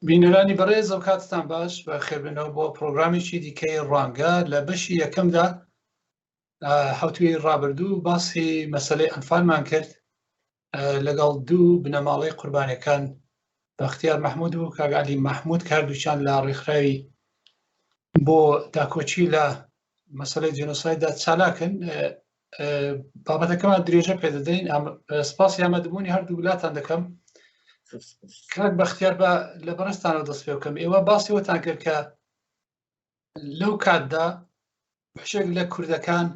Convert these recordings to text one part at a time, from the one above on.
بینەرانی بەڕێز ئەو کاتتان باش بە خێبنەوە بۆ پرۆگرامێکی دیکەی ڕوانگە لە بەشی یەکەمدا حوتوی ڕابردوو باسی مەسەلەی ئەنفالمان کرد لەگەڵ دوو بنەماڵەی قوربانیەکان بەختیار مەحموود و کاگالی مەحموود کاردووچیان لە ڕێکخراوی بۆ داکۆچی لە مەسەلەی جێنۆسایددا چالاکن. بابەتەکەمان درێژە پێدەدەین. سپاسی ئامادەبوونی هەردوو وڵاتان دەکەم. کاک بەختیار بە لە بەڕێستانەوە دەست پێ بکەم. ئێوە باسی وەتان کرد کە لەو کاتدا بەشێک لە کوردەکان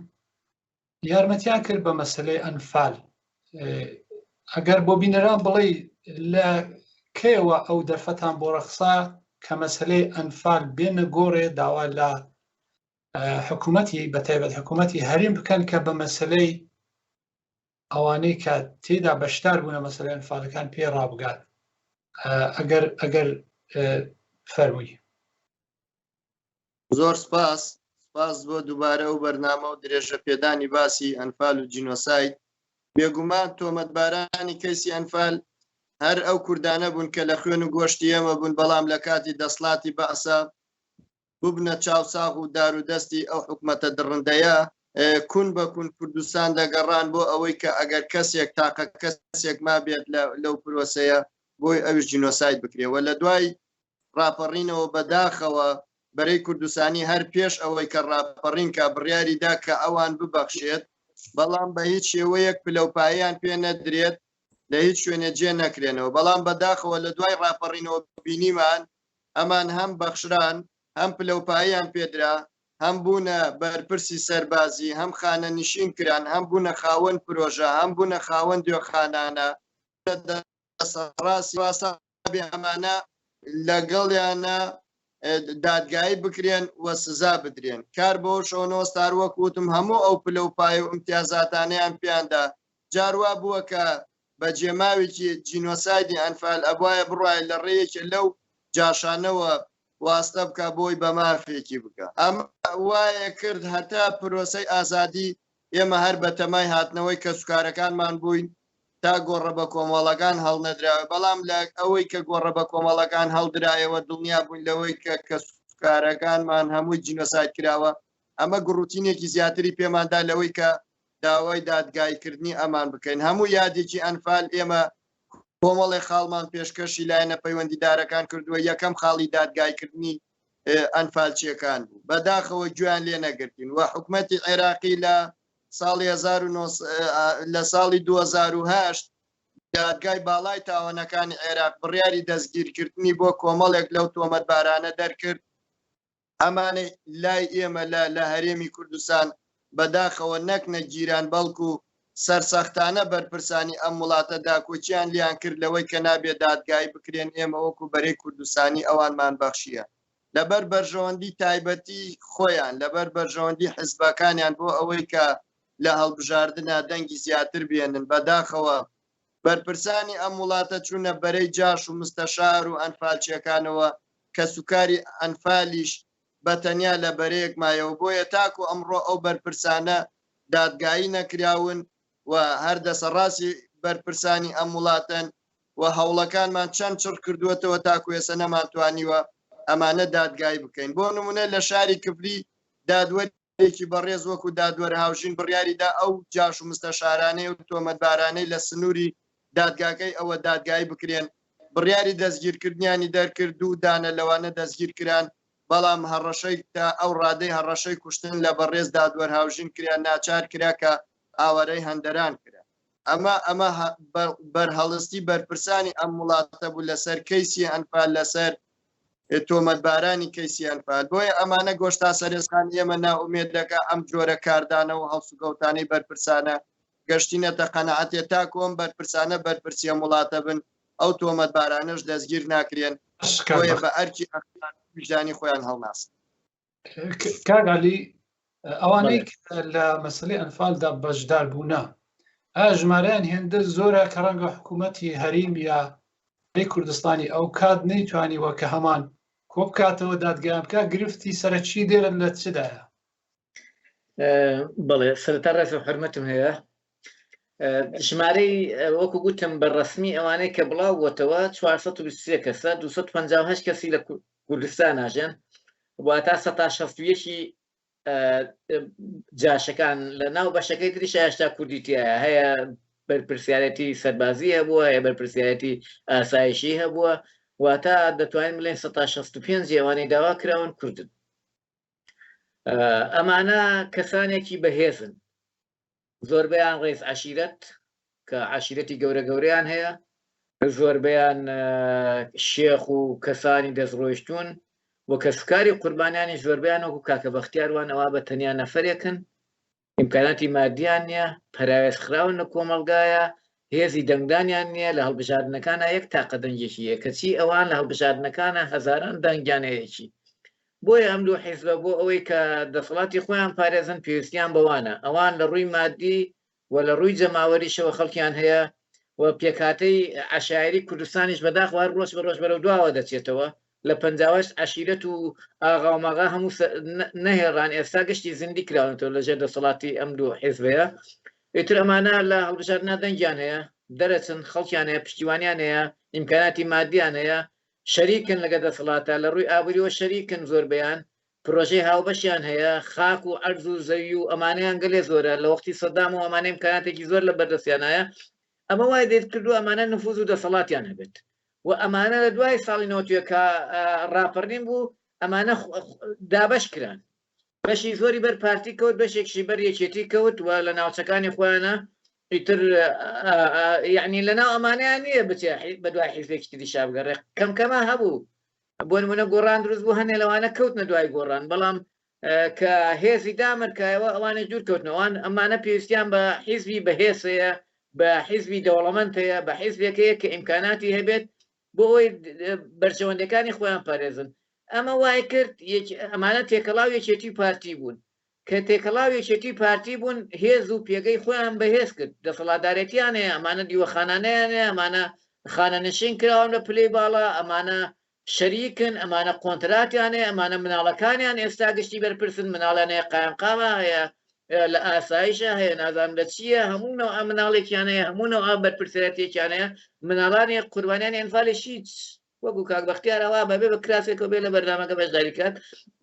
یارمەتیان کرد بە مەسەلەی ئەنفال. ئەگەر بۆ بینەران بڵێ لە کێوە ئەو دەرفەتان بۆ ڕەخسا کە مەسەلەی ئەنفال بێنە گۆڕێ داوا لە حکوومەتی بەتایبەت حکوومەتی هەریم بکەن کە بە مەسەلەی ئەوانەی کە تێدا بەشدار بوونە مەسەلەی ئەنفالەکان پێ ڕابگات. ئەگەر فەرمووی. زۆر سپاس بۆ دووبارە و بەرنامە و درێژە پێدانی باسی ئەنفال و جینۆساید. بێگومان تۆمەتبارانی کەیسی ئەنفال هەر ئەو کوردانە بوون کە لە خوێن و گۆشتی ئێمە بوون، بەڵام لە کاتی دەسڵاتی بەعسا ببنە چاوساغ و دار و دەستی ئەو حکومەتە دڕندەیە کون بە کون کوردستان دەگەڕان بۆ ئەوەی کە ئەگەر کەسێک تاقە کەسێک ما بێت لەو پرۆسەیە بۆی ئەوش جینۆساید بکرێەوە. لە دوای ڕاپەڕینەوە بەداخەوە بەرەی کوردستانی هەر پێش ئەوەی کە ڕاپەڕین کا بڕیاریدا کە ئەوان ببەخشێت، بەڵام بە هیچ شێوەیەک پلەپایان پێ نەدرێت، لە هیچ شوێنە جێ نەکرێنەوە. بەڵام بەداخەوە لە دوای ڕاپەڕینەوە بینیمان ئەمان هەم بەخشران، هەم پلەپایان پێدرا، هەم بوونە بەرپرسی سەربازی، هەم خانە نشین کران، هەم بوونە خاوەن پرۆژە، هەم بوونە خاوەن دوێخانانە. ڕاستی واسابێ ئەمانە لەگەڵیانە دادگایی بکرێن و سزا بدرێن. کار بۆ شەونەوە ستاروەک وتم هەموو ئەو پلەپای و ئیمتیازاتانیان پێیاندا جاروا بووە کە بە جێماوێکی جینۆسایدی ئەنفال ئەبوایە بڕایە لە ڕێیەکی لەو جاشانەوە واستە بکە بۆی بە مافێکی بکە. ئەم وایە کرد هەتا پرۆسەی ئازادی ئێمە هەر بە تەمای هاتنەوەی کە سوکارەکانمان بووین تا گۆڕە بە کۆمەڵەکان هەڵنەدراوە. بەڵام لە ئەوەی کە گۆڕە بە کۆمەڵەکان هەڵدرایەوە دڵنیا بووین لەوەی کە سوکارەکانمان هەمووی جینۆساید کراوە. ئەمە گڕوتینێکی زیاتری پێماندا لەوەی کە داوای دادگایکردنی ئەمان بکەین. هەموو یادێکی ئەنفال ئێمە کۆمەڵی خاڵمان پێشکەشی لایەنە پەیوەندیدارەکان کردووە. یەکەم خاڵی دادگایکردنی ئەنفالچیەکان بوو، بەداخەوە گویان لێ نەگرتین و حکومەتی عێراقی لە ساڵی 2008 دادگای باڵای تاوانەکانی عێراق بڕیاری دەستگیرکردنی بۆ کۆمەڵێک لەو تۆمەتبارانە دەرکرد. ئەمانەی لای ئێمە لە هەرێمی کوردستان بەداخەوە نەک نەگیران بەڵکو سەرسەختانە بەرپرسانی ئەم وڵاتە داکۆچیان لیان کرد لەوەی کە نابێت دادگای بکرێن. ئێمە وەکو بەرەی کوردستانی ئەوانمان بەخشیە لەبەر بەرژەوەندی تایبەتی خۆیان، لەبەر بەرژەوەندی حیزبەکانیان بۆ ئەوەی کە لە هەڵبژاردنە دەنگی زیاتر بێنن. بەداخەوە بەرپرسانی ئەم وڵاتە چوونە بەرەی جاش و مستەشار و ئەنفالچیەکانەوە کە سوکاری ئەنفالیش بەتەنیا لە بەرەیەک مایەوە. بۆیە تاکو ئەمڕۆ ئەو بەرپرسانە دادگایی نەکراون و هەر دەسەڕاستی بەرپرسانی ئەم وڵاتەن و هەوڵەکانمان چەند چڕ کردووەتەوە تاکو ێستا نەمانتوانیوە ئەمانە دادگایی بکەین. بۆ نمونە لە شاری کفری دادوەرێکی بەڕێز وەکو دادوەرە هاوژین بڕیاریدا ئەو جاش و مستەشارانەی و تۆمەتبارانەی لە سنووری دادگاکەی ئەوە دادگایی بکرێن. بڕیاری دەستگیرکردنیانی دەرکرد و دانە لەوانە دەستگیر کران، بەڵام هەڕەشەی تا ئەو ڕادەی هەڕەشەی کوشتن لە بەڕێز دادوەر هاوژین کرا ناچار کرا کە ئاوارەی هەندەران کرا. ئەمە بەرهەڵستی بەرپرسانی ئەم وڵاتە بوو لەسەر کەیسی ئەنفال، لەسەر تۆمەتبارانی کەیسی ئەنفال. بۆیە ئەمانە گۆشتا سەرێزخان ئێمە ناومێدەکە ئەم جۆرە کاردانەوە هەڵسوگەوتانەی بەرپرسانە گەشتینەتە قەنەعەتێ تا کۆم بەرپرسانە بەرپرسیە وڵاتە بن، ئەو تۆمەتبارانەش دەستگیر ناکرێن بە ئەرکی وجدانی خۆیان هەڵناسن. کاگالی ئەوانەی لە مەسەلەی ئەنفالدا بەشدار بوونە ژمارەیان هێندە زۆرە کە ڕەنگە حکوومەتی هەریم یا کوردستانی ئەو کات نەیتوانیوە کە هەمان کۆ بکاتەوە دادگایان بکە. گرفتی سەرەکی دێرە لە چدایە؟ بەڵێ سەرەتا ڕێز و حرمەتم هەیە. ژمارەی وەکو گوتم بەڕەسمی ئەوانەی کە بڵاوبووەتەوە 423 کەسە 258 کەسی لە کوردستان ناژێن واتە 161 جاشەکان لە ناو بەشەکەی تریش هێشتا کوردیتیایە هەیە بەرپرسیارەتی سەربازی هەبووە هەیە بەرپرسیارەتی ئاسایشی هەبووە واتە دەتوانین بڵێن 165 ئەوانەی داوا کراون کوردن ئەمانە کەسانێکی بەهێزن زۆربیان ڕێز عەشیرەت کە عەشیرەتی گەورە گەورەیان هەیە زۆربیان شێخ و کەسانی دەستڕۆیشتوون وە کەسکاری قوربانیانی زۆربیان وەکو کاکە بەختیاروان ئەوە بە تەنیا نەفرێکن ئیمکاناتی مادیان نییە پەراوێز خراون لە کۆمەلگایە هێزی دەنگدانیان نییە لە هەڵبژاردنەکانە یەک تاقە دەنگێکیە کەچی ئەوان لە هەڵبژاردنەکانە هەزاران دەنگیانەیەکی بۆیە ئەم دوو حیزبە بۆ ئەوەی کە دەسەڵاتی خۆیان پارێزن پێویستیان بەوانە ئەوان لە ڕووی مادی و لە ڕووی جەماوەریشەوە خەڵکیان هەیە و پێکاتەی عەشایری کوردستانیش بەداخوار ڕۆژ بەڕۆژ بەرەو دواوە دەچێتەوە لە 58 عەشیرەت و ئاغاوماغا هەموو نەهێڕان ئێستا گشتی زیندی کراونەوە لەژێر دەسەڵاتی ئەم دوو حیزبەیە ئیتر ئەمانە لە هەڵبژاردنە دەنگیان هەیە دەرەچن خەڵکیان هەیە پشتیوانیان هەیە ئیمکاناتی مادیان هەیە شەریکن لەگە دەسەڵاتە لە ڕووی ئابووریەوە شەریکن زۆربیان پرۆژەی هاوبەشیان هەیە خاک و عەرز و زەوی و ئەمانەیان گەلێ زۆرە لە وەختی سەدام و ئەمانە ئیمکاناتێکی زۆر لە بەردەستیان هەیە ئەمە وای دێت کردو ئەمانە نفوذ و دەسەڵاتیان هەبێت و ئەمانە لە دوای ساڵی 90 کە ڕاپەڕین بوو ئەمانە دابەش کران بەشی زۆری بەر پارتی کەوت بەشێکشی بەر یەکێتی کەوت و لە ناوچەکانی خۆیانە ئیتر یعنی لەناو ئەمانیان نییە بچێ بە دوای حیزبێکی تری شابگەڕێ کەمکەمە هەبوو بۆ نمونە گۆڕان دروست بوو هەنێ لەوانە کەوتنە دوای گۆڕان بەڵام کە هێزی دامرکایەوە ئەوانە دوور کەوتنەوەوان ئەمانە پێویستیان بە حیزبی بەهێزەیە بە حیزبی دەوڵەمەند هەیە بە حیزبێکەیە کە ئیمکاناتی هەبێت بۆ ئەوی بەرچەوەندەکانی خۆیان پارێزن ئەمە وای کرد ئەمانە تێکەڵاو یەکێتی پارتی بوون کە تێکەڵاو یەکێتی پارتی بوون هێز و پێگەی خۆیان بەهێز کرد دەسەڵاتدارەتیان هەیە ئەمانە دیوەخانانەیان هەیە ئەمانە خانەنشین کراون لە پلەی باڵا ئەمانە شەریکن ئەمانە کۆنتراتیان هەیە ئەمانە مناڵەکانیان ئێستا گشتی بەرپرسن مناڵانەیە قایمقامە هەیە لە ئاسایشە هەیە نازانم لە چییە هەموو مناڵێکیان هەیە هەموو بەرپرسێتێکیان هەیە مناڵانی قوربانیانی ئەنفالی هیچ وەکو کاک بەختیارەوە بەبێ بە کراسێکەوە بێ لە بەردامەکە بەشداری کات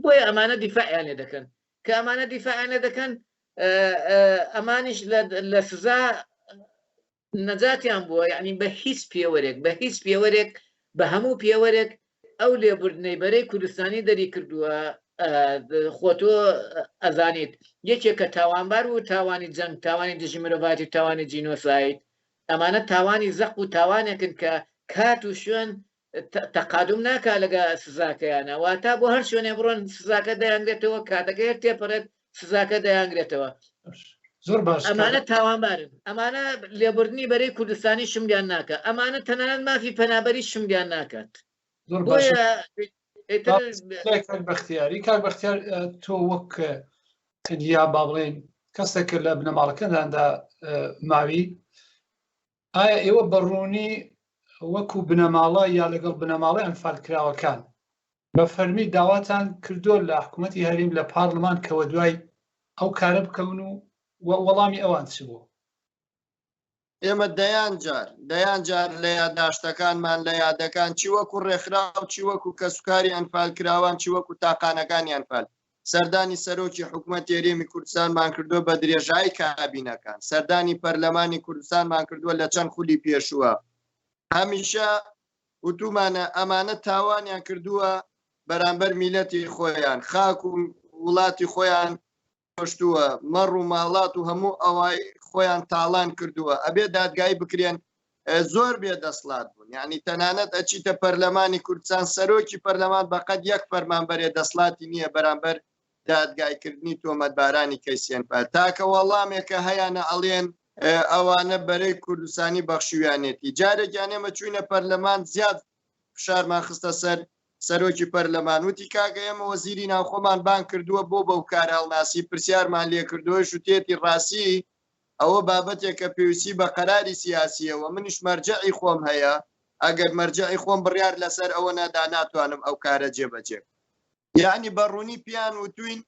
بۆیە ئەمانە دیفاعیان لێ دەکەن کە ئەمانە دیفاعیان لێ دەکەن ئەمانیش لە سزا نەجاتیان بووە یعنی بە هیچ پێوەرێک بە هیچ پێوەرێک بە هەموو پێوەرێک ئەو لێبوردنەی بەرەی کوردستانی دەری کردووە خۆتۆ ئەزانیت یەکێک کە تاوانبار و تاوانی جەنگ تاوانی دژی مرۆڤاتی تاوانی جینۆساید ئەمانە تاوانی زەق و تاوانێکن کە کات و شوێن تەقادم ناکا لەگە سزاکەیانە واتە بۆ هەر شوێنێ بڕۆن سزاکە دەیانگرێتەوە کاتەکەی تێپەڕێت سزاکە دەیانگرێتەوە زۆر باش ئەمانە تاوانبارن ئەمانە لێبوردنی بەرەی کوردستانی شملیان ناکە ئەمانە تەنانەت مافی پەنابەری شملیان ناکات بەختیاری کاک بەختیار تۆ وەک یا با بڵێن کەسێک لە بنەماڵەکەداندا ماوی ئایا ئێوە بەڕوونی وەکو بنەماڵە یا لەگەڵ بنەماڵی ئەنفالکراوەکان بە فەرمی داواتان کردو لە حکوومەتی هەریم لە پارلمان کەوە دوای ئەو کارە بکەون و وەڵامی ئەوان چ بوو ئێمە دەیان جار لە یادداشتەکانمان لە یادەکان چی وەکو ڕێکخراو چی وەکو کەسوکاری ئەنفالکراوان چی وەکو تاقانەکانی ئەنفال سەردانی سەرۆکی حکوومەتی هەرێمی کوردستانمان کردووە بە درێژایی کابینەکان سەردانی پەرلەمانی کوردستانمان کردووە لە چەند خولی پێشووە هەمیشە وتومانە ئەمانە تاوانیان کردووە بەرامبەر میلەتی خۆیان خاک و وڵاتی خۆیان پشتووە مەڕ و ماڵات و هەموو ئەوای خۆیان تاڵان کردووە ئەبێ دادگای بکرێن زۆر بێ دەسڵات بوون یعنی تەنانەت ئەچیتە پەرلەمانی کوردستان سەرۆکی پەرلەمان بەقەت یەک فەرمانبەرێ دەسڵاتی نییە بەرامبەر دادگایکردنی تۆمەتبارانی کەیسێن پا تاکە وەڵامێکە هەیانە ئەڵێن ئەوانە بەرەی کوردستانی بەخشیوانێتی جارێکیان ئێمە چوینە پەرلەمان زیاد فشارمان خستە سەر سەرۆکی پەرلەمان وتی کاگە ئێمە وەزیری ناوخۆمان بان کردووە بۆ بەو کارە هەڵناسی پرسیارمان لێ کردووە شوتێتی ڕاستی ئەوە بابەتێک کە پێویستی بە قەراری سیاسیەوە منیش مەرجەعی خۆم هەیە ئەگەر مەرجەعی خۆم بڕیار لەسەر ئەوە نەدا ناتوانم ئەو کارە جێبەجێ یعنی بەڕوونی پیان وتوین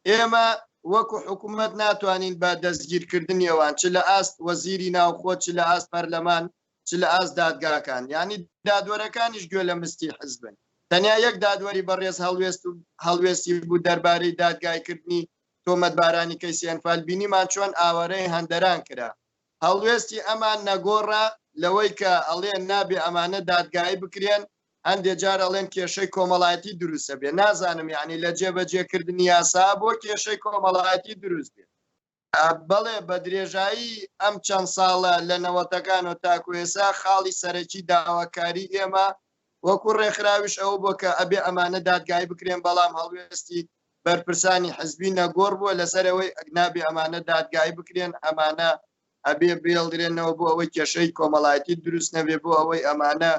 ئێمە وەکو حکوومەت ناتوانین بە دەستگیرکردنی ئەوان چ لە ئاست وەزیری ناوخۆ چ لە ئاست پەرلەمان چ لە ئاست دادگاکان یعنی دادوەرەکانیش گوێ لە مستی حزبن تەنیا یەک دادوەری بەڕێز هەڵوێستی بوو دەربارەی دادگایکردنی تۆمەتبارانی کەیسیان فالبینیمان چۆن ئاوەرەی هەندەران کرا هەڵوێستی ئەمان نەگۆڕە لەوەی کە ئەڵێن نابێ ئەمانە دادگایی بکرێن هەندێک جار ئەڵێن کێشەی کۆمەڵایەتی دروستە بێ نازانم یعنی لە جێبەجێکردنی یاسا بۆ کێشەی کۆمەڵایەتی دروست بێت بەڵێ بە درێژایی ئەم چەند ساڵە لە نەوەتەکان و تاکو ئێسا خاڵی سەرەکی داواکاری ئێمە وەکو ڕێکخراویش ئەو بۆ کە ئەبێ ئەمانە دادگای بکرێن بەڵام هەڵوێستی بەرپرسانی حزبی نەگۆڕ بووە لەسەرەوەی ئەگنابێ ئەمانە دادگای بکرێن ئەمانە ئەبێ بێڵدرێنەوە بۆ ئەوەی کێشەی کۆمەڵایەتی دروست نەبێ بۆ ئەوەی ئەمانە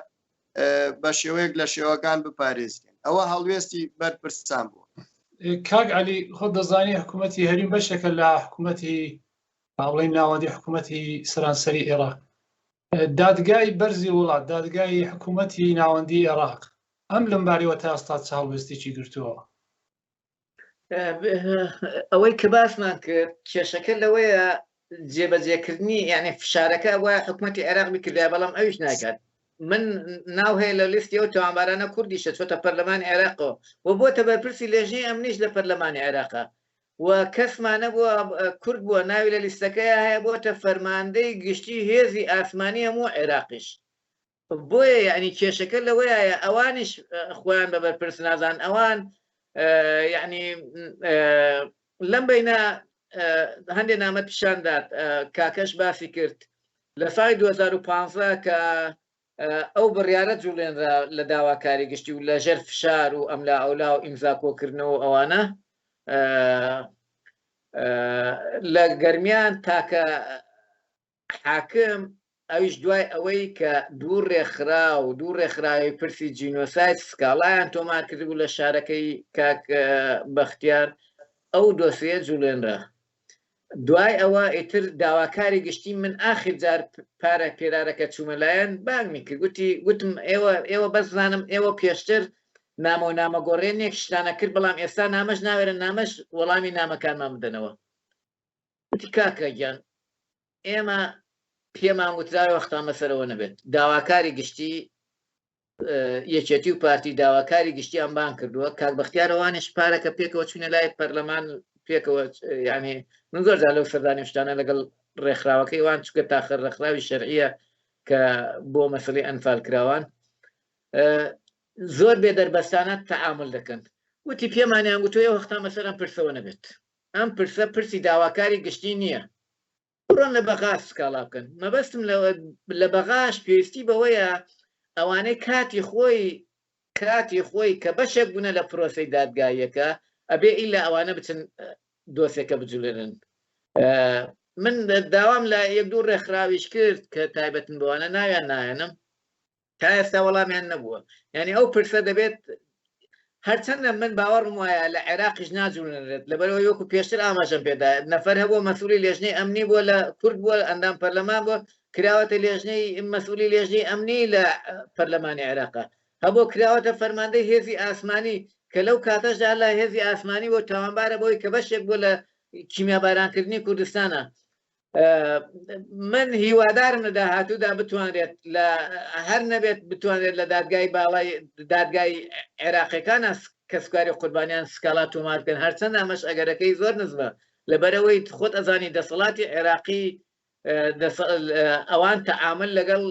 بە شێوەیەک لە شێوەکان بپارێزکەن ئەوە هەڵوێستی بەرپرسان بوو کاک علی خۆ دەزانی حکوومەتی هەریم بەشێکە لە حکوومەتی باڵی ناوەندی حکوومەتی سەرانسەری عێراق دادگای بەرزی وڵات دادگای حکوومەتی ناوەندی عێراق ئەم لەمباریەوە تا ئێستا چ هەڵوێستێکی گرتووە ئەوەی کە باسمان کرد کێشەکە لەوەیە جێبەجێکردنی یعنی فشارەکە وایە حکوومەتی عێراق بکردای بەڵام ئەویش ناکات من ناو هەیە لە لیستی ئەو تاوانبارانە کوردیشە چۆتە پەرلەمانی عێراقەوە و بۆتە بەرپرسی لێژنەی ئەمنیش لە پەرلەمانی عێراقا و کەسمانە بووە کورد بووە ناوی لە لیستەکەی هەیە بۆتە فەرماندەی گشتی هێزی ئاسمانی هەموو عێراقیش بۆیە یعنی کێشەکە لەوەیە ئەوانش خۆیان بە بەرپرس نازان ئەوان یعنی لەم بینە هەندێک نامە پیشاندات کاکەش باسی کرد لە ساڵی 2015 کە ئەو بڕیارە جوڵێنرا لە داواکاری گشتی و لە ژێر فشار و ئەملا ئەولا و ئیمزاکۆکردنەوە ئەوانە لە گەرمیان تاکە حاکم ئەویش دوای ئەوەی کە دوو ڕێکخرا و دوو ڕێکخراوی پرسی جینۆسایت سکاڵایان تۆمار کردبوو لە شارەکەی کاک بەختیار ئەو دۆسیە جوڵێنرا دوای ئەوە ئیتر داواکاری گشتی من ئاخر جار پارە پێرارەکە چوومەلایەن بانگمی کرد گوتم ئێوە بەزانم ئێوە پێشتر نامە و نامەگۆڕێنێک شتانە کرد بەڵام ئێستا نامەش ناوێرە نامەش وەڵامی نامەکانمان بدەنەوە وتی کاکە گیان ئێمە پێمان وتراوی وەختان بەسەرەوە نەبێت داواکاری گشتی یەکێتی و پارتی داواکاری گشتی ئەمبان کردووە کاک بەختیارەوانش پارەکە پێکەوە چوونە لای پەرلەمان پێکەوە یعنی من زۆرجار لەو سەردانی شتانە لەگەڵ ڕێکخراوەکەی وان چکە تاخر ڕێکخراوی شەرعیە کە بۆ مەسەلەی ئەنفال کراوان زۆر بێدەربەستانە تەعامل دەکەن وتی پێمانیان گوتووە وەختان بەسەر ئەم پرسەوە نەبێت ئەم پرسە پرسی داواکاری گشتی نییە بڕۆن لە بەغاش سکاڵا بکەن مەبەستم لە بەغاش پێویستی بەوەیە ئەوانەی کاتی خۆی کە بەشێک بوونە لە پرۆسەی دادگاییەکە ئەبێ ئیلا ئەوانە بچن دۆسێکە بجوڵێنن من داوام لە یەک دوو ڕێکخراویش کرد کە تایبەتن بەوانە ناویان نایەنم تا ئێستا وەڵامیان نەبووە یعنی ئەو پرسە دەبێت هەرچەندە من باوەڕم وایە لە عێراقیش ناجوڵێنرێت لەبەرەوە وەکو پێشتر ئاماژەم پێدا نەفەر هەبووە مەسئولی لێژنەی ئەمنی بووە لە کورد بووە ئەندام پەرلەمان بووە کراوەتە لێژنەی مەسئولی لێژنەی ئەمنی لە پەرلەمانی عێراقا هەبوو کراوەتە فەرماندەی هێزی ئاسمانی کە لەو کاتەشدا لە هێزی ئاسمانی بۆ تاوانبارە بۆی کە بەشێک بوو لە کیمیابارانکردنی کوردستانە من هیوادارم لە داهاتوودا بتوانرێت لە هەر نەبێت بتوانرێت لە دادگای باڵای دادگای عێراقیەکانە کە سوکاری قوربانیان سکاڵا تۆمار بکەن هەرچەند ئەمەش ئەگەرەکەی زۆر نزمە لەبەرەوەی خۆت ئەزانی دەسەڵاتی عێراقی ئەوان تەعامل لەگەڵ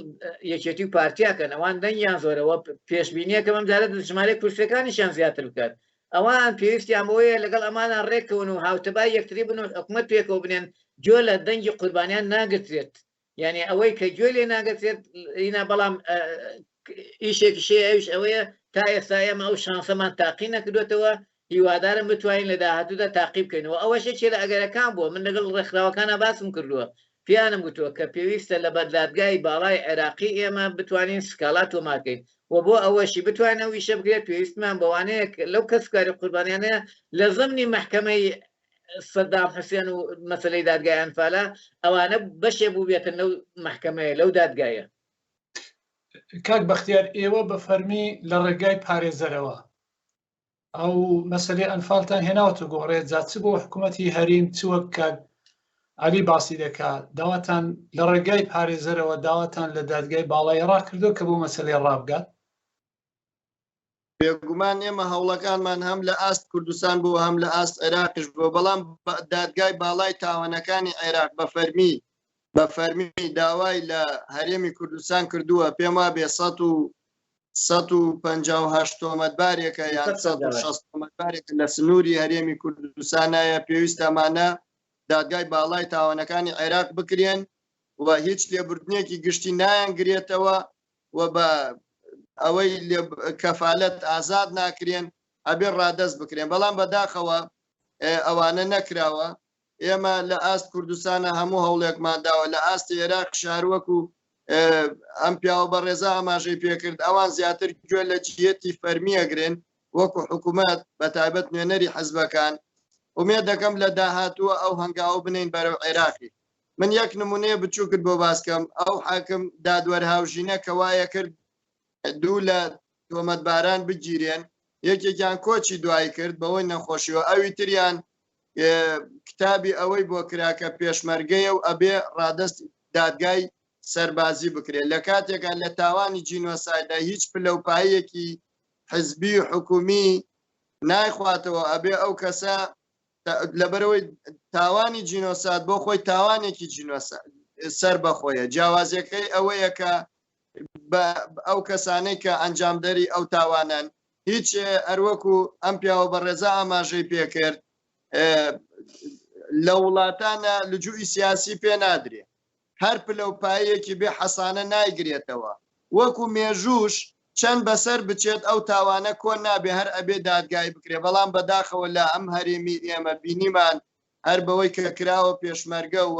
یەکێتی و پارتیاکەن ئەوان دەنگیان زۆرەوە پێشبینیە کە ئەم جارە ژمارەی کورسەکانیشیان زیاتر بکات ئەوان پێویستیان بۆیە لەگەڵ ئەمانان ڕێکەون و هاوتەبای یەکتری بن و حکومەت پێکەوە بنێن گوێ لە دەنگی قوربانیان ناگرێت یعنی ئەوەی کە گوێ لێ ناگرێت ئینا بەڵام ئیشێکی شێ ئەوش ئەوەیە تا ئێستا ئێمە ئەو شانسەمان تاقی نەکردوێتەوە هیوادارم بتوانین لە داهاتوودا تاقی بکەینەوە ئەوەشێکی لە ئەگەرەکان بووە من لەگەڵ ڕێکخراوەکانە باسم کردووە پیانم گوتووە کە پێویستە لە بەردادگای باڵای عێراقی ئێمە بتوانین سکاڵا تۆمارکەین و بۆ ئەوەشی بتوانین ئەو ئیشە بگرێت پێویستمان بەوانەیە لەو کەسکاری قوربانیانەیە لە زەمنی محکەمەی سەدام حوسێن و مەسەلەی دادگای ئەنفالە ئەوانە بەشێ بوو بێتن لەو محکەمەیە لەو دادگایە کاک بەختیار ئێوە بە فەرمی لە ڕێگای پارێزەرەوە ئەو مەسلەی ئەنفالتان هێناوەتە گۆڕێ جا چ بۆ حکوومەتی هەریم چوە کات علی باسی دەکات داواتان لە ڕێگای پارێزەرەوە داواتان لە دادگای باڵای ڕاکردو کە بۆ مەسلەی ڕابگات بێگومان ئێمە هەوڵەکانمان هەم لە ئاست کوردستان بوو هەم لە ئاست عێراقش بوو بەڵام دادگای باڵای تاوانەکانی عێراق بە فەرمی داوای لە هەرێمی کوردستان کردووە پێم وا بێ 158 تۆمەتبارێکە یان 160 تۆمەتبارێکە لە سنووری هەرێمی کوردستانایە پێویستەمانە دادگای باڵای تاوانەکانی عێراق بکرێن و هیچ لێبوردنێکی گشتی نایانگرێتەوە و بە ئەوەی کەفالەت ئازاد ناکرێن ئەبێ ڕادەست بکرێن بەڵام بەداخەوە ئەوانە نەکراوە ئێمە لە ئاست کوردستانە هەموو هەوڵێکمان داوە لە ئاستی عێراق شاروەکو ئەم پیاوە بە ڕێزا ئاماژەی پێکرد ئەوان زیاتر گوێ لە جیەتی فەرمیەگرن وەکو حکوومەت بە تایبەت نوێنەری حەزبەکان ومێ دەکەم لە داهاتووە ئەو هەنگاو بنین بەرەو عێراقی من یەک نمونەیە بچووکرد بۆ باسکەم ئەو حاکم دادوەرهاوژینە کە وایە کرد دوو لە تۆمەتباران بگیرێن یەکێکیان کۆچی دوای کرد بەوەی نەخۆشیەوە ئەوی تریان کتابی ئەوەی بۆ کراکە پێشمەرگەیە و ئەبێ ڕادەست دادگای سەربازی بکرێت لە کاتێکە لە تاوانی جینۆسایدە هیچ پلەپایەکی حزبی و حکومی نایخواتەوە ئەبێ ئەو کەسە لەبەرەوەی تاوانی جینۆساد بۆ خۆی تاوانێکی جینۆساد سەر بەخۆیە جیاوازەکەی ئەوەیە کە ئەو کەسانەی کە ئەنجامدەری ئەو تاوانن هیچ ئەروەکو ئەم پیاوە بە ڕێزا ئاماژەی پێکرد لە وڵاتانە لجوئی سیاسی پێ نادرێت هەر پلەپایەکی بێ حەسانە نایگرێتەوە وەکو مێژوش چەند بەسەر بچێت ئەو تاوانە کۆن نابێ هەر ئەبێ دادگای بکرێ بەڵام بەداخەوە لە ئەم هەرێمی ئێمە بینیمان هەر بەوەی کە کراوە پێشمەرگە و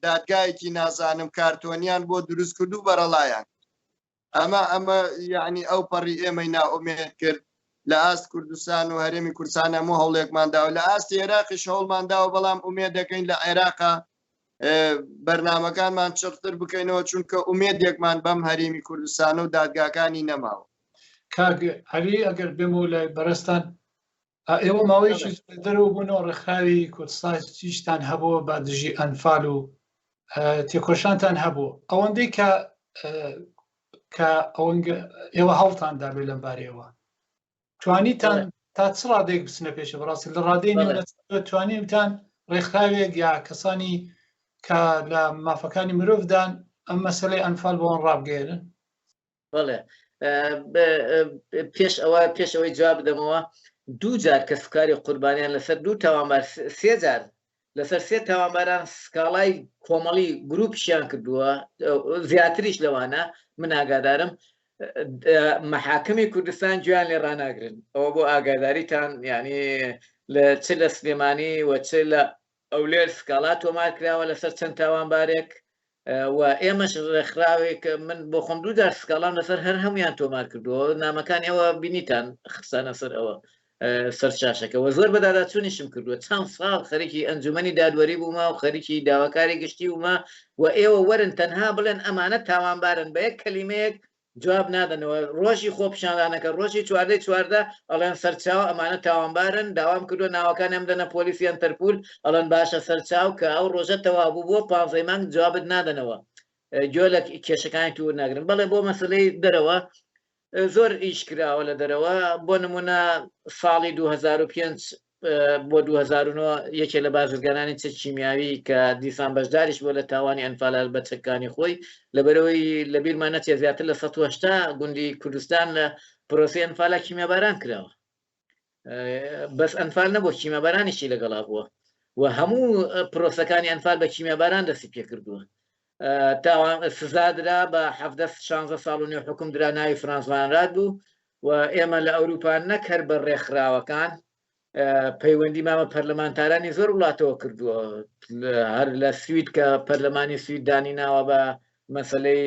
دادگایەکی نازانم کارتۆنیان بۆ دروست کردو بەرەڵایان ئەمە یعنی ئەو پەڕی ئێمەی ناومێت کرد لە ئاست کوردستان و هەرێمی کوردستان هەموو هەوڵێکمانداوە لە ئاستی عێراقیش هەوڵمانداوە بەڵام ئومێد دەکەین لە عێراقا بەرنامەکانمان چڕتر بکەینەوە چونکە ئومێدێکمان بەم هەرێمی کوردستان و دادگاکانی نەماوە کاک عەلی ئەگەر بێم و لای بەرەستان ئێوە ماوەیەکی دەرەوە بوونەوە ڕێکخراوی کوردستان چیشتان هەبووە با دژی ئەنفال و تێکۆشانتان هەبوو ئەوەندەی کە ئێوە هەڵتاندا بێ لەم بارەوە توانیتان تا چ ڕادێک بچنە پێشە بەڕاستی لە ڕادەی نێونە توانیتان ڕێکخراوێک یا کەسانی کە لە مافەکانی مرۆڤدان ئەم مەسەلەی ئەنفال بۆن ڕابگەێنن بەڵێ پێش ئەوەی جواب بدەمەوە دوو جار کە سوکاری قوربانیان لەسەر دوو تاوانبار سێ جار لەسەر سێ تاوانباران سکاڵای کۆمەڵی گروپشیان کردووە زیاتریش لەوانە من ئاگادارم مەحاکمی کوردستان گویان لێ ڕناگرن ئەوە بۆ ئاگاداریتان یعنی چ لە سلێمانی و چ لە ئەولێر سکاڵا تۆمار کراوە لەسەر چەند تاوانبارێک و ئێمەش ڕێکخراوێک من بۆ خۆم دوو جار سکاڵام لەسەر هەر هەمویان تۆمار کردووە نامەکان ئێوە بینیتان خستانە سەر ئەوە سەر شاشەکەەوە زۆر بەداداچوونیشم کردووە چەند ساڵ خەریکی ئەنجومەنی دادوەری بوومە و خەریکی داواکاری گشتی ومە و ئێوە وەرن تەنها بڵێن ئەمانە تاوانبارن بە یەک کەلیمەیەک جواب نادەنەوە ڕۆژی خۆپشانانەکە ڕۆژی چواردەی چواردە ئەڵێن سەرچاو ئەمانە تاوانبارن داوام کردو ناوەکان ئەم دەنە پۆلیسیان تەرپول ئەڵەن باشە سەرچاو کە ئەو ڕۆژە تەوابوو بۆ 15 مانگ جوابت نادەنەوە گوێ لە کێشەکانی تو ناگرن بەڵێ بۆ مەسلەی دەرەوە زۆر ئیش کراوە لە دەرەوە بۆ نمونە ساڵی 2005 بۆ 2009 یەکێ لە بازرگانانی چ کیمیاوی کە دیسان بەشداریش بۆ لە تاوانی ئەنفالال بەچەکانی خۆی لەبەرەوەی لە بیرمان نەچێت زیاتر لە 180 گوندی کوردستان لە پرۆسی ئەنفالا کیمیاباران کراوە بەس ئەنفال نەبوو کیمیابارانیشی لەگەڵا بووە و هەموو پرۆسەکانی ئەنفال بە کیمیاباران دەستی پێ کردووە تاوان سزادرا بە 16 ساڵ و نوێ حکم درا ناوی فرانسوانرات بوو و ئێمە لە ئەوروپا نەکرد بە ڕێکخراوەکان پەیوەندی مامە پەرلەمانتارانی زۆر وڵاتەوە کردووە هەر لە سوید کە پەرلەمانی سوید دانی ناوە بە مەسلەی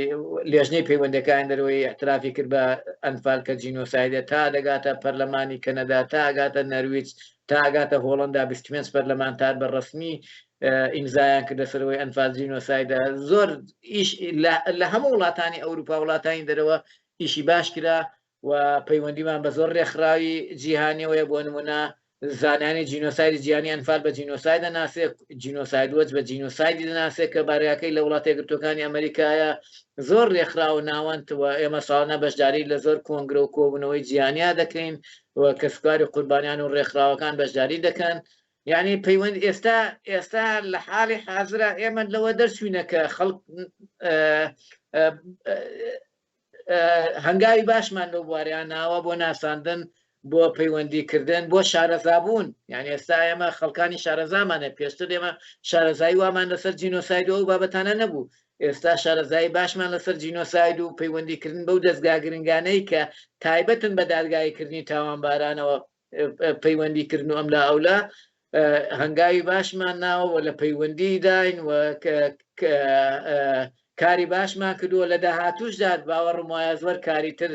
لێژنەی پەیوەندەکان دەروەی احترافی کرد بە ئەنفال کە جینۆسایدە تا دەگاتە پەرلەمانی کەنەدا تا ئاگاتە نەرویج تا ئاگاتە هۆڵندا 25 پەرلەمانتار بە ڕسمی ئیمزایان کردە سەرەوەی ئەنفال جینۆسایدە زۆر ئیش لە هەموو وڵاتانی ئەوروپا وڵاتانی دەرەوە ئیشی باش کرا و پەیوەندیمان بە زۆر ڕێکخراوی جیهانیەوەیە بۆ نمونە زانانی جینۆسایدی جیهانی ئەنفال بە جینۆساید دەناسێت جینۆساید وەج بە جینۆسایدی دەناسێت کە بارەکەی لە وڵاتە یەکگرتووەکانی ئەمریکایە زۆر ڕێکخراو ناوەندەوە ئێمە ساڵانە بەشداری لە زۆر کۆنگرە و کۆبوونەوەی جیهانیا دەکەین و کەسوکاری قوربانیان و ڕێکخراوەکان بەشداری دەکەن یعنی پەیوەند ئێستا لە حاڵی حازرە ئێمە لەوە دەرچوینە کە خەڵک هەنگاوی باشمان لەو بوارەیان ناوە بۆ ناساندن بۆ پەیوەندیکردن بۆ شارەزابوون یعنی ئێستا ئێمە خەڵکانی شارەزامانە پێشتر ئێمە شارەزایی وامان لەسەر جینۆسایدەوە و بابەتانە نەبوو ئێستا شارەزایی باشمان لەسەر جینۆساید و پەیوەندیکردن بەو دەستگا گرنگانەی کە تایبەتن بە دادگاییکردنی تاوانبارانەوە پەیوەندیکردن و ئەملا ئەولا هەنگاوی باشمان ناوە لە پەیوەندی داین و کاری باشمان کردووە لە داهاتووشدا باوەڕم وایە زۆر کاری تر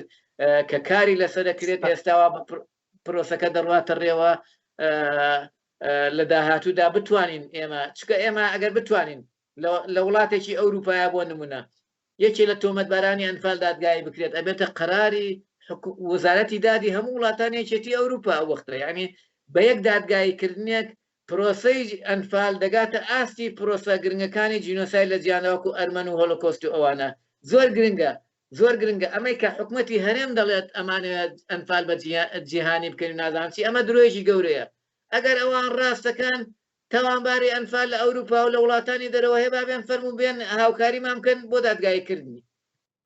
کە کاری لەسەر دەکرێت ئێستاوا پرۆسەکە دەڕواتە ڕێوە لە داهاتوودا بتوانین ئێمە چکە ئێمە ئەگەر بتوانین لە وڵاتێکی ئەوروپایە بۆ نمونە یەکێ لە تۆمەتبارانی ئەنفال دادگای بکرێت ئەبێتە قەراری وەزارەتی دادی هەموو وڵاتانێکێتی ئەوروپا ئەو وەختە یعنی بە یەک دادگاییکردنێک پرۆسەی ئەنفال دەگاتە ئاستی پرۆسە گرنگەکانی جینۆسای لە جیانەوەکو ئەرمەن و هۆلۆکۆست و ئەوانە زۆر گرنگە زۆر گرنگە ئەمەی کە حکوومەتی هەرێم دەڵێت ئەمانەوێت ئەنفال بە جیهانی بکەین نازانچی ئەمە درۆیەکی گەورەیە ئەگەر ئەوان ڕاستەکان تاوانباری ئەنفال لە ئەوروپا و لە وڵاتانی دەرەوە هێبا بێن فەرموو بێن هاوکاریمان بکەن بۆ دادگاییکردنی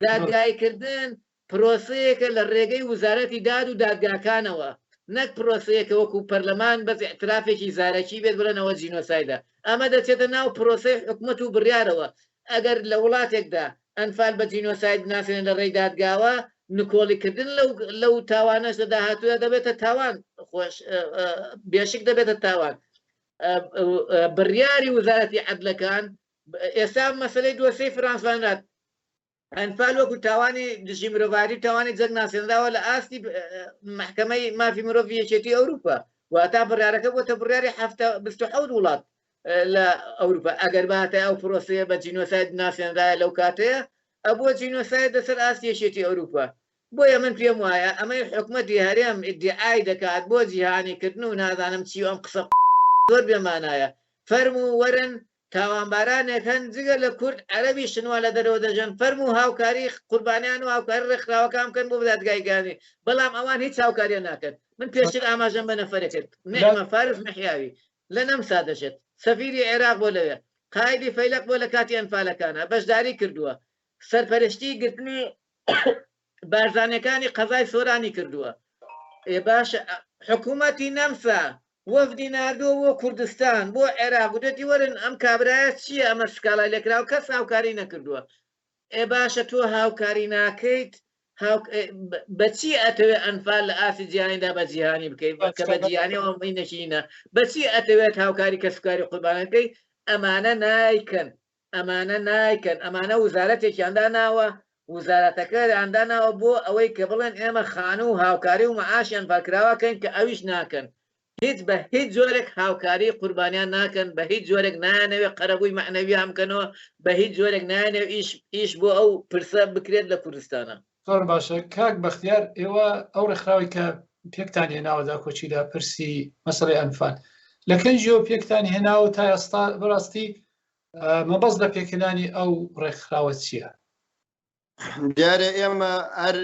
دادگاییکردن پرۆسەیەکە لە ڕێگەی وزارەتی داد و دادگاکانەوە نەک پرۆسەیەکە وەکو پەرلەمان بەس ئێعترافێکی زارەکی بێت بڵێنەوە جینۆسایدە ئەمە دەچێتە ناو پرۆسەی حکوومەت و بڕیارەوە ئەگەر لە وڵاتێکدا ئەنفال بە جینۆساید ناسێنن لە ڕێی دادگاوە نکۆڵیکردن لەو تاوانەش لە داهاتووە دەبێتە تاوان خۆش بێشک دەبێتە تاوان بڕیاری وزارەتی عەدلەکان ئێستا مەسەلەی دۆسەی فرانسوانات ئەنفال وەکو تاوانی دژی مرۆڤاری تاوانی جەنگ ناسێنراوە لە ئاستی محکەمەی مافی مرۆڤی یەکێتی ئەوروپا واتا بڕیارەکە بۆتە بڕیاری 27 وڵات لە ئەوروپا ئەگەر باتە ئەو پرۆسەیە بە جینۆساید ناسێنرایە لەو کاتەیە ئەبووە جینۆساید لەسەر ئاستی یەکێتی ئەوروپا بۆیە من پێم وایە ئەمەی حکوومەتی هەرێم ئیدعای دەکات بۆ جیهانیکردن و نازانم چی ئەم قسە زۆر بێمانایە فەرموو وەرن تاوانبارانێک هەن جگە لە کورد عەرەبی شنوا لە دەرەوە دەژەن فەرموو هاوکاری قوربانیان و هاوکاری ڕێکخراوەکان بکەن بۆ دادگاییکانی بەڵام ئەوان هیچ هاوکاریان ناکەن من پێشتر ئاماژەم بە نەفەرێکت نێمە فارس مەحیاوی لە نەمسا دەشێت سەفیری عێراق بۆ لەوێ قایدی فەیلق بۆ لە کاتی ئەنفالەکانە بەشداری کردووە سەرپەرشتی گرتنی بارزانەکانی قەزای سۆرانی کردووە باش حکوومەتی نەمسا وەفدی نردووە بۆ کوردستان بۆ عێراق دەتی وەرن ئەم کابرایە چییە ئەمە سکاڵای لەکراوە کەس هاوکاری نەکردووە باشە تۆ هاوکاری ناکەیت بەچی ئەتەوێت ئەنفال لە ئاسی جیهانیدا بە جیهانی بکەیت کە بە جیهانیەوە نەشینە بەچی ئەتەوێت هاوکاری کەسوکاری قوربانەکەی ئەمانە نایکەن ئەمانە وزارەتێکیاندا ناوە وزارەتەکە ئەنداناوە بۆ ئەوەی کە بڵێن ئێمە خانە و هاوکاری و مەعاشیان پاکراوەکەن کە ئەویش ناکەن هیچ بە هیچ جۆرێک هاوکاری قوربانیان ناکەن بە هیچ جۆرێک نانەوێت قەرەبووی معنەوی هەمکەنەوە بە هیچ جۆرێک نانەوێت ئیش بۆ ئەو پرسە بکرێت لە کوردستانە زۆر باشە کاک بەختیار ئێوە ئەو ڕێکخراوی کە پێکتان هێناوەدا کۆچیدا پرسی مەسەڵەی ئەنفال لە کەنجیەوە پێکتان هێناوە تا ئێستا بەڕاستی مەبەست لە پێکهێنانی ئەو ڕێکخراوە چییە؟ دیارە ئێمە هەر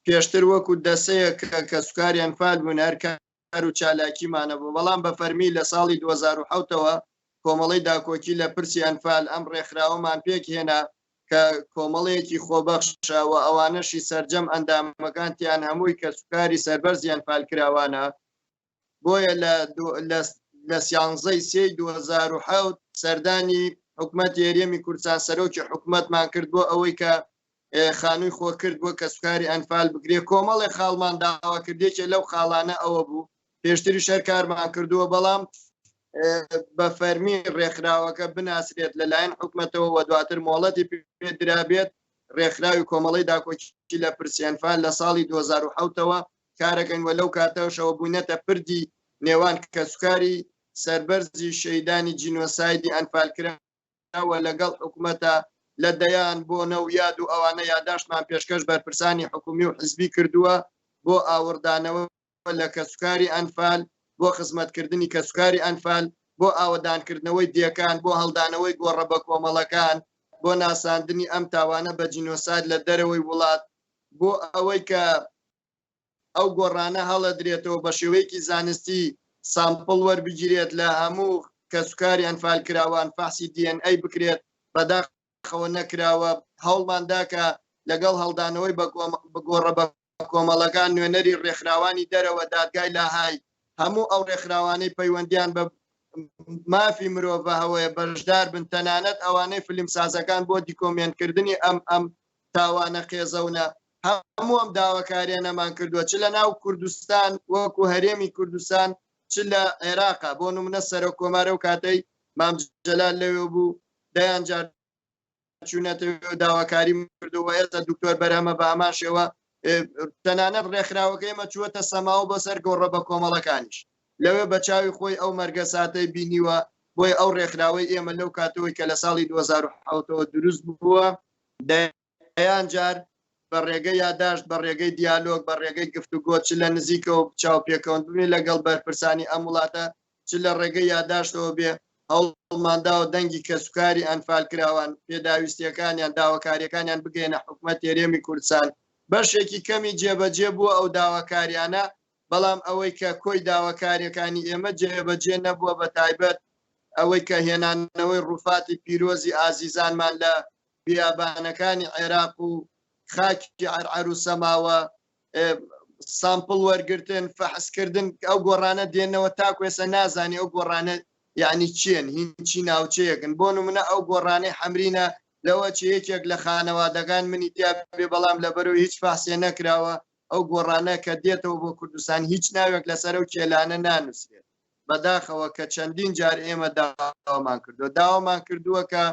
پێشتر وەکو دەسەیە کە سوکاری ئەنفال بوون هەر کار و چالاکیمانە بوو بەڵام بە فەرمی لە ساڵی 2007ەوە کۆمەڵی داکۆکی لە پرسی ئەنفال ئەم ڕێکخراوەمان پێک هێنا کە کۆمەڵەیەکی خۆبەخشەوە ئەوانەشی سەرجەم ئەندامەکانتیان هەمووی کە سوکاری سەربەرزی ئەنفال کراوانە بۆیە لە 11/3/2007 سەردانی حکوومەت یاریەمی کوردستان سەرۆکی حکوومەتمان کرد بۆ ئەوەی کە خانووی خۆ کرد بۆ کە سوکاری ئەنفال بگرێ کۆمەڵی خاڵمان داواکردێکێ لەو خاڵانە ئەوە بوو پێشتری شەر کارمان کردووە بەڵام بە فەرمی ڕێکخراوەکە بناسرێت لەلایەن حکوومەتەوە و دواتر مۆڵەتی پێ درابێت ڕێکخراوی کۆمەڵی داکۆکی لە پرسی ئەنفال لە ساڵی 2007ەوە کارەکەن وە لەو کاتەوەشەوە بوونەتە پردی نێوان کە سوکاری سەربەرزی شەیدانی جینۆسایدی ئەنفالکراوە لەگەڵ حکوومەتە لە دەیان بۆ نەویاد و ئەوانە یاداشتمان پێشکەش بەرپرسانی حکومی و حزبی کردووە بۆ ئاوردانەوە لە کەسوکاری ئەنفال، بۆ خزمەتکردنی کەسوکاری ئەنفال، بۆ ئاوەدانکردنەوەی دیەکان، بۆ هەڵدانەوەی گۆڕە بە کۆمەڵەکان، بۆ ناساندنی ئەم تاوانە بە جینۆساید لە دەرەوەی وڵات، بۆ ئەوەی کە ئەو گۆڕانە هەڵەدرێتەوە بە شێوەیەکی زانستی سامپڵ وەربگیرێت لە هەموو کەسوکاری ئەنفال کراوان، فحسی DNA بکرێت، بەداخەوە نەکراوە. هەوڵماندا کە لەگەڵ هەڵدانەوەی بە گۆڕە بە کۆمەڵەکان نوێنەری ڕێکخراوانی دەرەوە دادگای لاهای هەموو ئەو ڕێکخراوانەی پەیوەندیان بە مافی مرۆڤ هەوەیە بەشدار بن، تەنانەت ئەوانەی فلیم سازەکان بۆ دیکۆمێنکردنی ئەم تاوانە خێزەونە. هەموو ئەم داواکاریانەمان کردووە، چ لە ناو کوردستان وەکو هەرێمی کوردستان، چ لە عێراقا. بۆ نمونە سەرۆک کۆمارە و کاتەی مام جەلال لەوێ بوو دەیان جار چوونەتەوە داواکاری کردووە. ئێستا دکتۆر بەرهەمە بە ئامان شێوە تەنانەت ڕێکخراوەکە ئێمە چووەتە سەماو بەسەر گۆڕە بە کۆمەڵەکانیش، لەوێ بە چاوی خۆی ئەو مەرگە ساتەی بینیوە. بۆی ئەو ڕێکخراوەی ئێمە لەو کاتەوەی کە لە ساڵی 2007ەوە دروست بووە دەیان جار بە ڕێگەی یاداشت، بە ڕێگەی دیالۆگ، بە ڕێگەی گفتوگۆ، چ لە نزیکەوە چاوپێکەوەندبوونی لەگەڵ بەرپرسانی ئەم وڵاتە، چ لە ڕێگەی یاداشتەوە بێ هەوڵمانداوە دەنگی کەسوکاری ئەنفال کراوان پێداویستیەکانیان داواکاریەکانیان بگەێنە حکوومەت هێرێمی کوردستان. بەشێکی کەمی جێبەجێ بووە ئەو داواکاریانە، بەڵام ئەوەی کە کۆی داواکاریەکانی ئێمە جێبەجێ نەبووە، بە تایبەت ئەوەی کە هێنانەوەی ڕووفاتی پیرۆزی ئازیزانمان لە بیابانەکانی عێراق و خاکی عەرعەر و سەماوە سامپڵ وەرگرتن، فەحسکردن. ئەو گۆڕانە دێنەوە تاکو ێستا نازانی ئەو گۆڕانە یعنی چیان، هیچی ناوچەیەکن. بۆ نمونە ئەو گۆڕانەی حەمرینە لەوە چ یەکێک لە خانەوادەکان منی تیا بێ، بەڵام لەبەرەوەی هیچ فاسێ نەکراوە ئەو گۆڕانە کە دێتەوە بۆ کوردستان هیچ ناوێک لەسەر ئەو کێلانە نانووسێت. بەداخەوە کە چەندین جار ئێمە داوامان کردووە، داوامان کردووە کە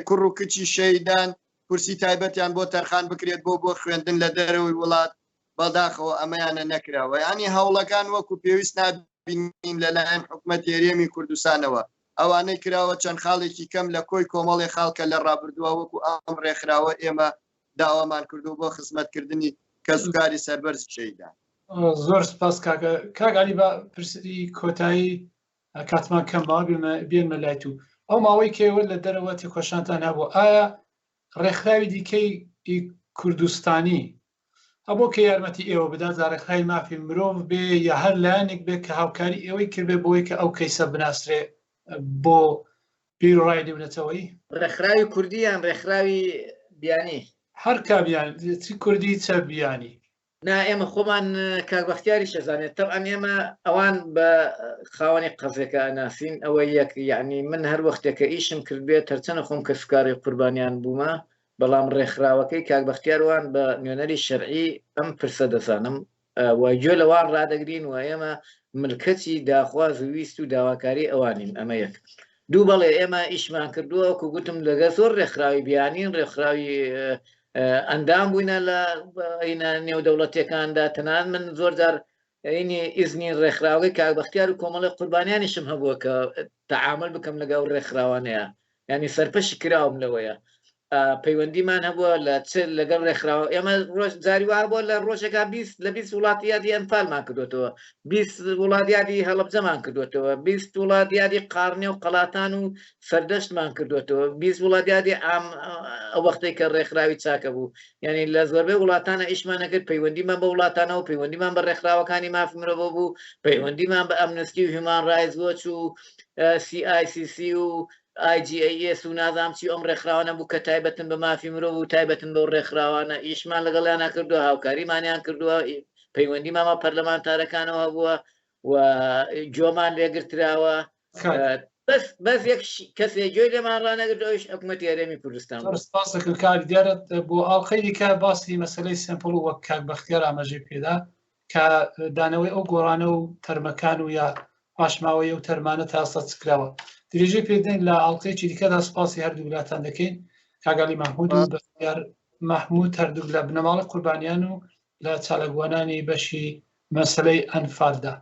کوڕ و کچی شەیدان کورسی تایبەتیان بۆ تەرخان بکرێت بۆ خوێندن لە دەرەوەی وڵات، بەداخەوە ئەمەیانە نەکراوە. ینی هەوڵەکان وەکو پێویست نابینین لەلایەن حکوومەت هێرێمی کوردستانەوە. ئەوانەی کراوە چەند خاڵێکی کەم لە کۆی کۆمەڵی خاڵکە لە ڕابردووە وەکو ئەم ڕێکخراوە ئێمە داوامان کردو بۆ خزمەتکردنی کەسوکاری سەربەرزی شەیدان. زۆر سپاس کاگالی بە پرسی کۆتایی کاتمان کەمەوە بێنمە لای تو. ئەو ماوەی کێوە لە دەرەوە تێکۆشانتان هەبوو، ئایا ڕێکخراوی دیکەی کوردستانی ئەبوو کە یارمەتی ئێوە بدات ڕێکخراوی مافی مرۆڤ بێ یا هەر لایەنێک بێت کە هاوکاری ئێوەی کردبێ بۆی کە ئەو کەیسە بناسرێ بۆ پیرڕای دەولەتەوەی؟ ڕێکخراوی کوردی یان ڕێکخراوی بیانی؟ هەر کابیان کوردی چە بیانی؟ نا ئێمە خۆمان کاکبەختیاری شەزانێت تەبعەن ئێمە ئەوان بە خاوەنی قەزێکە ئەناسین. ئەوە یەک یعنی من هەر وەختێکە ئیشم کردبێت هەرچەنە خۆم کەسوکاری قوربانیان بوومە، بەڵام ڕێکخراوەکەی کاکبەختیاروان بە نوێنەری شەرعی ئەم پرسە دەزانم وای گوێ لەوان ڕدەگرین و ئێمە ملکەتی داخواز و ویست و داواکاری ئەوانین. ئەمە یەک. دوو بەڵێ ئێمە ئیشمان کردووە وەکو گوتم لەگە زۆر ڕێکخراوی بیانین، ڕێکخراوی ئەندام بووینە لە نێودەوڵەتیەکاندا. تەنان من زۆر جار ئینی ئیزنی ڕێکخراوەی کاکبەختیار و کۆمەڵی قوربانیانیشم هەبووە کە تەعامل بکەم لەگەڵ ڕێکخراوانەیە، ینی سەرپەشی کراوم لەوەیە. پەیوەندیمان هەبووە لەگەڵ ڕێکخراوە. ئێمە ڕۆژ جاری وا بۆ لە ڕۆژێکا لە 20 وڵاتیادی ئەنفالمان کردوێتەوە، 20 وڵاتیادی هەڵەبجەمان کردوێتەوە، 20 وڵاتیادی قارنێ و قەڵاتان و سەردەشتمان کردوێتەوە، 20 وڵاتیادی ئەو وەختەی کە ڕێکخراوی چاکە بوو. یعنی لە زۆربەی وڵاتانە ئیشمان نەکرد، پەیوەندیمان بە وڵاتانەوە، پەیوەندیمان بە ڕێکخراوەکانی مافی مرۆڤ بوو، پەیوەندیمان بە ئەمنستی و هیومان رایتس وۆچ و CICC و IGAS و نازام چی ئەم ڕێکخراوانە بوو کە تایبەتن بە مافی مرۆڤ و تایبەتن بەو ڕێکخراوانە ئیشمان لەگەڵیان کردووە، هاوکاریمانیان کردووە، پەیوەندیمانمە پەرلەمانتارەکانەوە بووە و جۆمان لێگرتراوە. بەس یەک کەسێ گوێی لێمان ڕانەگرتەوەیش حکوومەتی هەرێمی کوردستان. سپاس دەکەم کاری دیارەت بۆ ئاڵلقەی دیکە باسی مەسەلەی سمپڵ و وەک کاکبەختیار ئاماژەی پێدا کە دانەوەی ئەو گۆڕانە و تەرمەکان و یا پاشماوەی و تەرمانە تاسە چکراوە. درێژەی پێدەین لە ئاڵلقەیەکی دیکەدا سپاسی هەردوو وڵاتان دەکەین، کاگالی مەحموود و بەختیار مەحموود هەردوو لە بنەماڵی قوربانیان و لە چالەگوانانی بەشی مەسەلەی ئەنفالدا.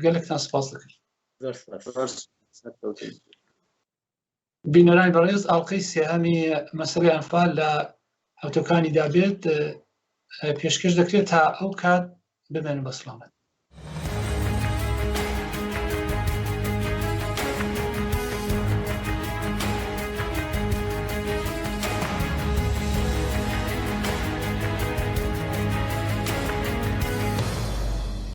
گەلێکتان سپاس دەکەین. بینەرانی بەڕێز ئاڵلقەی سێهەمی مەسەلەی ئەنفال لە هەوتەکانی دابێت پێشکەش دەکرێت تا ئەو کات بمێنن بە سڵامەت.